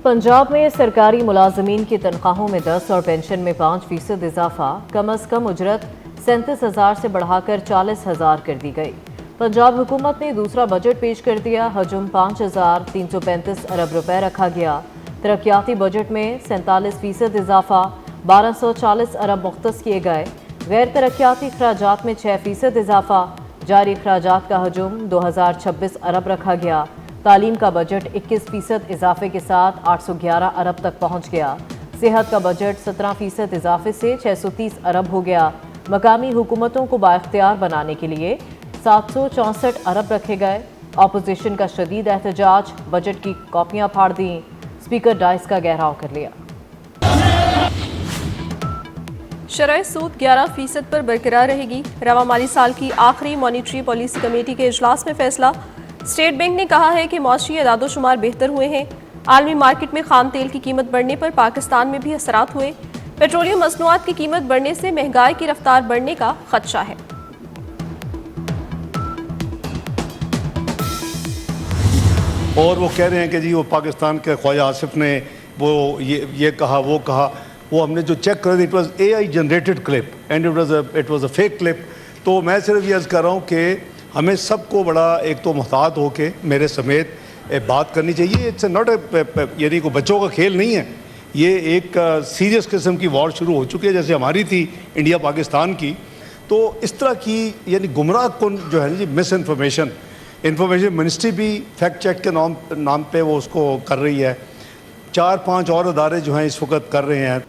पंजाब में सरकारी मुलाजमीन की तनख्वाहों में 10 और पेंशन में 5% इजाफा, कम अज कम उजरत 37,000 से बढ़ाकर 40,000 कर दी गई। पंजाब हुकूमत ने दूसरा बजट पेश कर दिया। हजम 5,335 अरब रुपए रखा गया। तरक्याती बजट में 47% इजाफा, 1240 अरब मुख्तस किए गए। गैर तरक्याती अखराजात में 6% इजाफा, जारी अखराजात का हजम 2026 अरब रखा गया। तालीम का बजट 21% इजाफे के साथ 811 अरब तक पहुंच गया। सेहत का बजट 17% इजाफे से 630 अरब हो गया। मकामी हुकूमतों को बाइख्तियार बनाने के लिए 764 अरब रखे गए। अपोजिशन का शदीद एहतजाज, बजट की कॉपियां फाड़ दी। स्पीकर डाइस का घेराव कर लिया। शरह सूद 11% पर बरकरार रहेगी। रवा माली साल की आखिरी मॉनिटरी पॉलिसी कमेटी के इजलास में फैसला। स्टेट बैंक ने कहा है कि मौसमी अदादोशुमार बेहतर हुए हैं। आलमी मार्केट में खाम तेल की कीमत बढ़ने पर पाकिस्तान में भी असरात हुए। पेट्रोलियम मसनूआत की कीमत बढ़ने से महंगाई की रफ्तार बढ़ने का खदशा है। और वो कह रहे हैं कि जी वो पाकिस्तान के ख्वाजा आसिफ ने वो ये कहा वो कहा। वो हमने जो चेक कर दी, it was AI generated clip and it was a fake clip. तो मैं सिर्फ ये अर्ज़ कर रहा हूँ कि हमें सबको बड़ा एक तो मुहतात हो के मेरे समेत बात करनी चाहिए। इट्स नॉट यानी कोई बच्चों का खेल नहीं है। ये एक सीरियस किस्म की वॉर शुरू हो चुकी है, जैसे हमारी थी इंडिया पाकिस्तान की। तो इस तरह की यानी गुमराह कुन जो है ना जी मिस इंफॉर्मेशन मिनिस्ट्री भी फैक्ट चेक के नाम पे वो उसको कर रही है। 4-5 और अदारे जो हैं इस वक्त कर रहे हैं।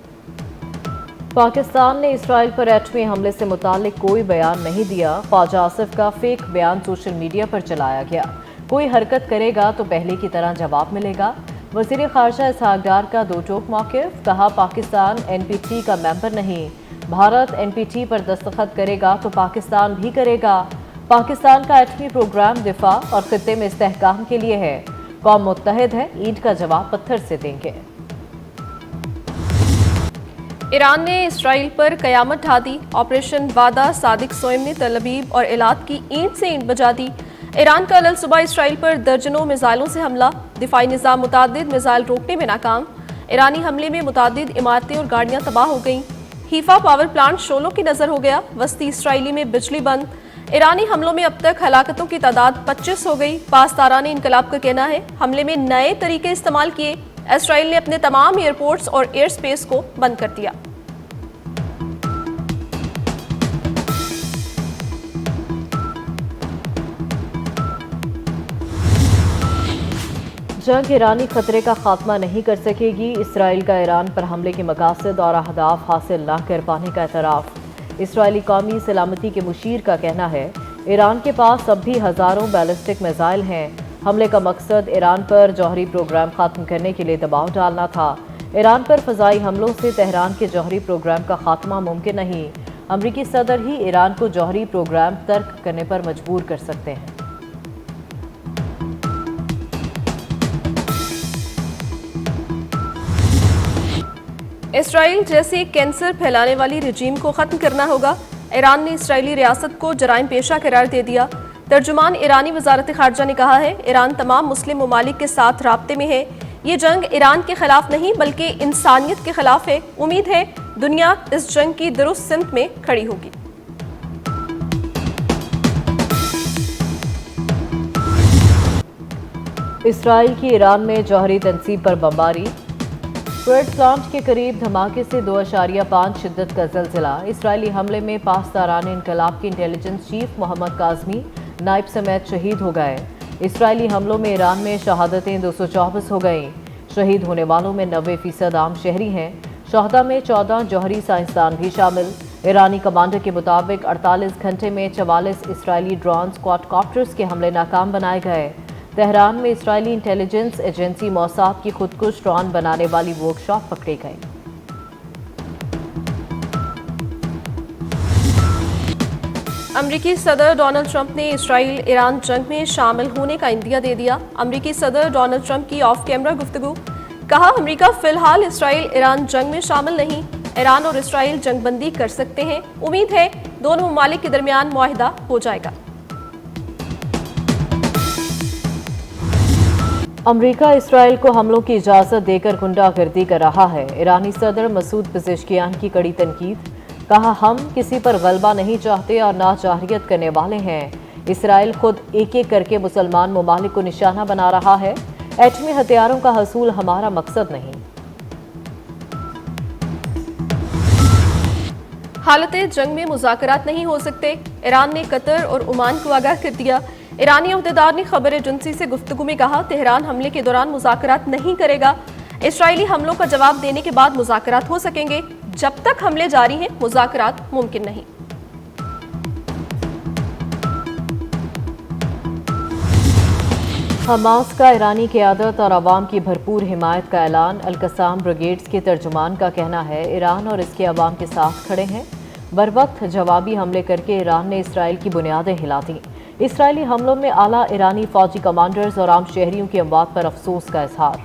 पाकिस्तान ने इसराइल पर एटमी हमले से मुतालिक कोई बयान नहीं दिया। ख्वाजा आसिफ का फेक बयान सोशल मीडिया पर चलाया गया। कोई हरकत करेगा तो पहले की तरह जवाब मिलेगा। वज़ीर ख़ारजा इसहाक डार का दो टोक मौक़िफ़, कहा पाकिस्तान NPT का मेंबर नहीं। भारत NPT पर दस्तखत करेगा तो पाकिस्तान भी करेगा। पाकिस्तान का एटमी प्रोग्राम दिफा और खित्ते में इस्तेहकाम के लिए है। कौम मुत्तहिद है, ईंट का जवाब पत्थर से देंगे। ईरान ने इसराइल पर कयामत ढा दी। ऑपरेशन वादा सादिक सोइम ने तल अबीब और इलात की ईंट से ईंट बजा दी। ईरान का कल सुबह इसराइल पर दर्जनों मिसाइलों से हमला। दिफाई निज़ाम मुतादिद मिसाइल रोकने में नाकाम। ईरानी हमले में मुतादिद इमारतें और गाड़ियां तबाह हो गईं। हीफा पावर प्लांट शोलों की नज़र हो गया। वस्ती इसराइली में बिजली बंद। ईरानी हमलों में अब तक हलाकतों की तादाद 25 हो गई। पासदारान इनकलाब का कहना है हमले में नए तरीके इस्तेमाल किए। इसराइल ने अपने तमाम एयरपोर्ट्स और एयर स्पेस को बंद कर दिया। जंग ईरानी खतरे का खात्मा नहीं कर सकेगी। इसराइल का ईरान पर हमले के मकासद और अहदाफ हासिल न कर पाने का एतराफ़। इसराइली कौमी सलामती के मुशीर का कहना है ईरान के पास अब भी हज़ारों बैलिस्टिक मिसाइल हैं। हमले का मकसद ईरान पर जौहरी प्रोग्राम ख़त्म करने के लिए दबाव डालना था। ईरान पर फ़ज़ाई हमलों से तेहरान के जौहरी प्रोग्राम का खात्मा मुमकिन नहीं। अमरीकी सदर ही ईरान को जौहरी प्रोग्राम तर्क करने पर मजबूर कर सकते हैं। इसराइल जैसे कैंसर फैलाने वाली रजीम को ख़त्म करना होगा। ईरान ने इसराइली रियासत को जराइम पेशा करार दे दिया। तर्जुमान ईरानी वजारत ख़ारजा ने कहा है ईरान तमाम मुस्लिम ममालिक के साथ राब्ते में है। ये जंग ईरान के खिलाफ नहीं बल्कि इंसानियत के खिलाफ है। उम्मीद है दुनिया इस जंग की दुरुस्त सिमत में खड़ी होगी। इसराइल की ईरान में जौहरी तनसीब पर बमबारी। क्वेट प्लांट के करीब धमाके से 2.5 शिद्दत का ज़लज़ला। इसराइली हमले में पासदारान इनकलाब के इंटेलिजेंस चीफ मोहम्मद काज़मी नाइब समेत शहीद हो गए। इसराइली हमलों में ईरान में शहादतें 224 हो गईं। शहीद होने वालों में 90% आम शहरी हैं। शहदा में 14 जौहरी साइंसदान भी शामिल। ईरानी कमांडर के मुताबिक 48 घंटे में 44 इसराइली ड्रोन क्वाडकॉप्टर्स के हमले नाकाम बनाए गए। तेहरान में इसराइली इंटेलिजेंस एजेंसी मोसाद की खुदकुश ड्रोन बनाने वाली वर्कशॉप पकड़ी गई। अमरीकी सदर डोनाल्ड ट्रंप ने इसराइल ईरान जंग में शामिल होने का इंदिया दे दिया। अमरीकी सदर डोनाल्ड ट्रंप की ऑफ कैमरा गुफ्तगू, कहा अमरीका फिलहाल इसराइल ईरान जंग में शामिल नहीं। ईरान और इसराइल जंगबंदी कर सकते हैं। उम्मीद है दोनों ममालिक के दरमियान मुआहिदा हो जाएगा। امریکہ اسرائیل کو حملوں کی اجازت دے کر گنڈا گردی کر رہا ہے۔ ایرانی صدر مسعود پزشکیان کی کڑی تنقید، کہا ہم کسی پر غلبہ نہیں چاہتے اور نہ جارحیت کرنے والے ہیں۔ اسرائیل خود ایک ایک کر کے مسلمان ممالک کو نشانہ بنا رہا ہے۔ ایٹمی ہتھیاروں کا حصول ہمارا مقصد نہیں۔ حالت جنگ میں مذاکرات نہیں ہو سکتے، ایران نے قطر اور عمان کو آگاہ کر دیا۔ ایرانی عہدیدار نے خبر ایجنسی سے گفتگو میں کہا تہران حملے کے دوران مذاکرات نہیں کرے گا، اسرائیلی حملوں کا جواب دینے کے بعد مذاکرات ہو سکیں گے، جب تک حملے جاری ہیں مذاکرات ممکن نہیں۔ حماس کا ایرانی قیادت اور عوام کی بھرپور حمایت کا اعلان۔ القسام بریگیڈز کے ترجمان کا کہنا ہے ایران اور اس کے عوام کے ساتھ کھڑے ہیں۔ بروقت جوابی حملے کر کے ایران نے اسرائیل کی بنیادیں ہلا دیں۔ اسرائیلی حملوں میں اعلیٰ ایرانی فوجی کمانڈرز اور عام شہریوں کی اموات پر افسوس کا اظہار۔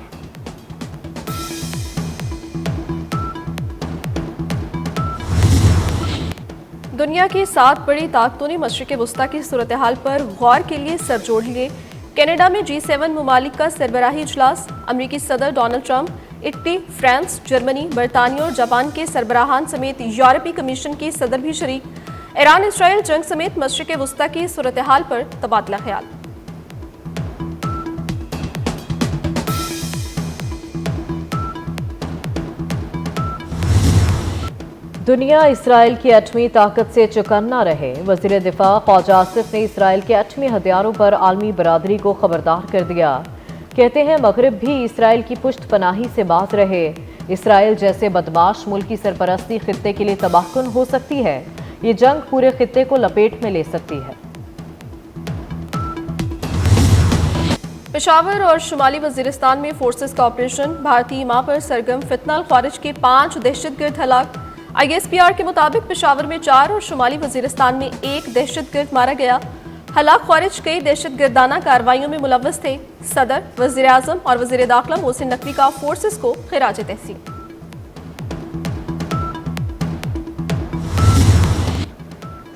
دنیا کی 7 بڑی طاقتوں نے مشرق وسطیٰ کی صورتحال پر غور کے لیے سر جوڑ لیے۔ کینیڈا میں G7 ممالک کا سربراہی اجلاس، امریکی صدر Donald Trump, Italy, France, Germany, برطانیہ اور جاپان کے سربراہان سمیت یورپی کمیشن کی صدر بھی شریک۔ ایران اسرائیل جنگ سمیت مشرق وسطیٰ کی صورتحال پر تبادلہ خیال۔ دنیا اسرائیل کی ایٹمی طاقت سے چکنا رہے۔ وزیر دفاع خواجہ آصف نے اسرائیل کے ایٹمی ہتھیاروں پر عالمی برادری کو خبردار کر دیا۔ کہتے ہیں مغرب بھی اسرائیل کی پشت پناہی سے باز رہے۔ اسرائیل جیسے بدماش ملک کی سرپرستی خطے کے لیے تباہ کن ہو سکتی ہے۔ یہ جنگ پورے خطے کو لپیٹ میں لے سکتی ہے۔ پشاور اور شمالی وزیرستان میں فورسز کا آپریشن، بھارتی ماں پر سرگرم فتنہ الخوارج کے 5 دہشت گرد ہلاک۔ ISPR کے مطابق پشاور میں 4 اور شمالی وزیرستان میں 1 دہشت گرد مارا گیا۔ ہلاک خوارج کئی دہشت گردانہ کارروائیوں میں ملوث تھے۔ صدر، وزیر اعظم اور وزیر داخلہ محسن نقوی کا فورسز کو خراج تحسین۔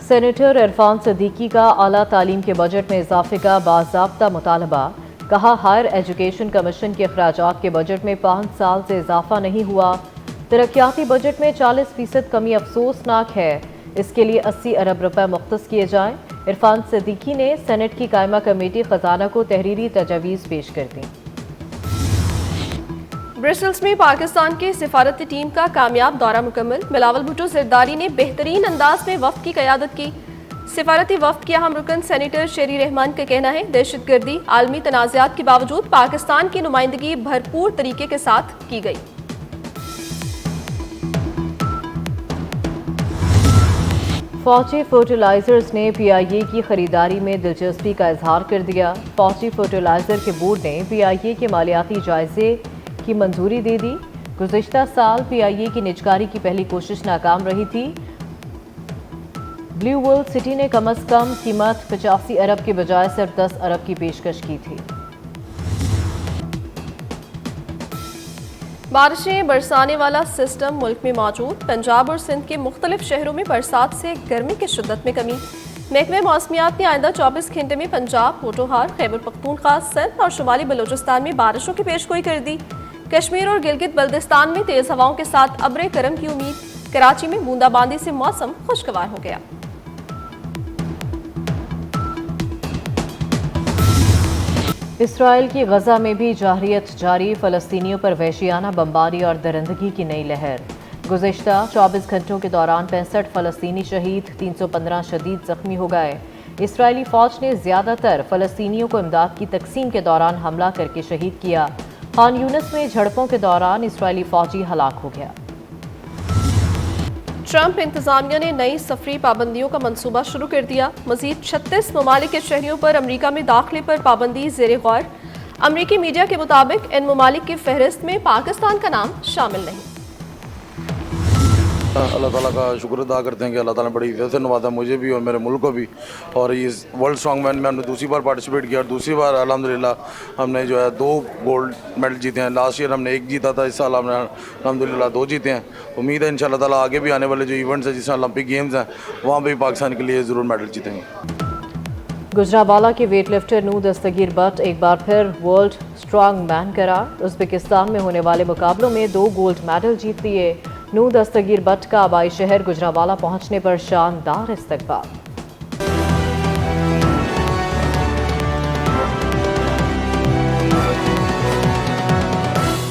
سینیٹر عرفان صدیقی کا اعلیٰ تعلیم کے بجٹ میں اضافے کا باضابطہ مطالبہ، کہا ہائر ایجوکیشن کمیشن کے اخراجات کے بجٹ میں 5 سال سے اضافہ نہیں ہوا۔ ترقیاتی بجٹ میں 40% کمی افسوسناک ہے، اس کے لیے 80 ارب روپے مختص کیے جائیں۔ عرفان صدیقی نے سینٹ کی قائمہ کمیٹی خزانہ کو تحریری تجاویز پیش کر دیں۔ برسلز میں پاکستان کی سفارتی ٹیم کا کامیاب دورہ مکمل، بلاول بھٹو زرداری نے بہترین انداز میں وفد کی قیادت کی۔ سفارتی وفد کے اہم رکن سینیٹر شیری رحمان کا کہنا ہے دہشت گردی عالمی تنازعات کے باوجود پاکستان کی نمائندگی بھرپور طریقے کے ساتھ کی گئی۔ فوجی فرٹیلائزرز نے PIA کی خریداری میں دلچسپی کا اظہار کر دیا۔ فوجی فرٹیلائزر کے بورڈ نے PIA کے مالیاتی جائزے کی منظوری دے دی۔ گزشتہ سال PIA کی نجکاری کی پہلی کوشش ناکام رہی تھی۔ بلیو ورلڈ سٹی نے کم از کم قیمت 85 ارب کے بجائے صرف 10 ارب کی پیشکش کی تھی۔ بارشیں برسانے والا سسٹم ملک میں موجود، پنجاب اور سندھ کے مختلف شہروں میں برسات سے گرمی کی شدت میں کمی۔ محکمہ موسمیات نے آئندہ 24 گھنٹے میں پنجاب، پوٹھوہار، خیبر پختونخوا، سندھ اور شمالی بلوچستان میں بارشوں کی پیشگوئی کر دی۔ کشمیر اور گلگت بلتستان میں تیز ہواؤں کے ساتھ ابر کرم کی امید۔ کراچی میں بوندا باندی سے موسم خوشگوار ہو گیا۔ اسرائیل کی غزہ میں بھی جارحیت جاری، فلسطینیوں پر وحشیانہ بمباری اور درندگی کی نئی لہر۔ گزشتہ 24 گھنٹوں کے دوران 65 فلسطینی شہید، 315 شدید زخمی ہو گئے۔ اسرائیلی فوج نے زیادہ تر فلسطینیوں کو امداد کی تقسیم کے دوران حملہ کر کے شہید کیا۔ خان یونس میں جھڑپوں کے دوران اسرائیلی فوجی ہلاک ہو گیا۔ ٹرمپ انتظامیہ نے نئی سفری پابندیوں کا منصوبہ شروع کر دیا۔ مزید 36 ممالک کے شہریوں پر امریکہ میں داخلے پر پابندی زیر غور۔ امریکی میڈیا کے مطابق ان ممالک کی فہرست میں پاکستان کا نام شامل نہیں۔ اللہ تعالیٰ کا شکر ادا کرتے ہیں کہ اللہ تعالیٰ نے بڑی عزت سے نوازا مجھے بھی اور میرے ملک کو بھی، اور اس ورلڈ اسٹرانگ مین میں ہم نے دوسری بار پارٹیسپیٹ کیا اور دوسری بار الحمدللہ ہم نے جو ہے 2 گولڈ میڈل جیتے ہیں۔ لاسٹ ایئر ہم نے 1 جیتا تھا، اس سال ہم نے الحمدللہ 2 جیتے ہیں۔ امید ہے ان شاء اللہ تعالیٰ آگے بھی آنے والے جو ایونٹس ہیں جس میں اولمپک گیمز ہیں وہاں پہ بھی پاکستان کے لیے ضرور میڈل جیتیں گے۔ गुजरांवाला के वेट लिफ्टर नू दस्तगीर बट एक बार फिर वर्ल्ड स्ट्रॉन्ग मैन करार। उज़्बेकिस्तान में होने वाले मुकाबलों में 2 गोल्ड मेडल जीत लिए। नू दस्तगीर बट का आबाई शहर गुजरांवाला पहुंचने पर शानदार इस्तकबाल।